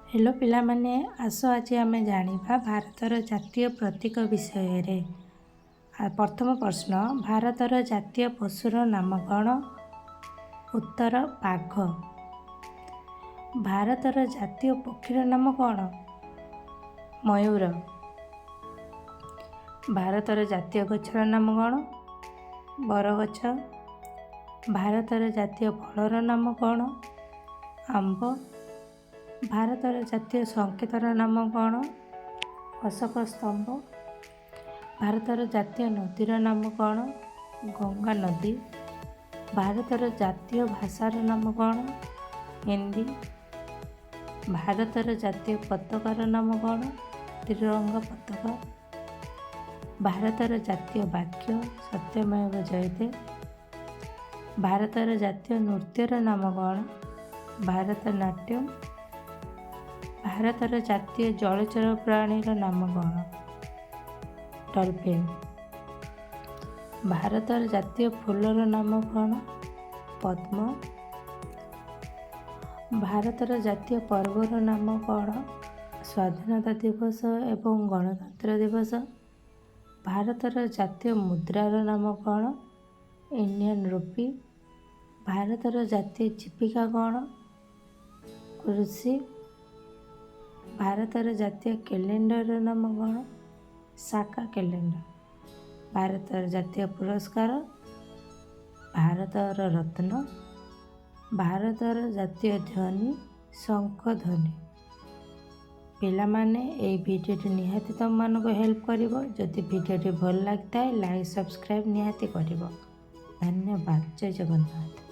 Hello पिलामाने आस आज आम जाना भारतर जातीय प्रतीक विषय रे। प्रथम प्रश्न भारतर जातीय पशुर नाम कौन? उत्तर बाघ। भारतर जातीय पक्षीर नाम कौन? मयूर। भारतर जातीय गछर नाम कौन? बरगछ। भारतर जातीय फलर नाम कौन? आंब। भारतर जातीय संकेतर नाम कौन? अशोक स्तंभ। भारतर जातीय नदीर नाम कौन? गंगा नदी। भारतर जातीय भाषार नाम कौन? हिंदी। भारतर जातीय पताकार नाम कौन? त्रिरंगा पताका। भारतर जातीय वाक्य सत्यमेव जयते। भारतर जातीय नृत्यर नाम कौन? भारतनाट्यम। भारतर जातीय जलचर प्राणीर नाम कौन? डॉल्फिन। भारतर जातीय फूलर नाम कौन? पद्म। भारतर जातीय पर्वर नाम कौन? स्वाधीनता दिवस एवं गणतंत्र दिवस। भारतर जातीय मुद्रार नाम कौन? Indian rupee. भारतर जातीय जीविका कौन? कृषि। भारतर जातीय कैलेंडर नाम कौन? साका कैलेंडर। भारतर जातीय पुरस्कार भारतर रत्न। भारतर जातीय ध्वनि शंख ध्वनि। पिलामाने ए भिडियोटी निहाती तुम मानको हेल्प करिवो। जदि भिडियोटी भल लगता है लाइक सब्सक्राइब निहाती करिवो। धन्यवाद। जय जगन्नाथ।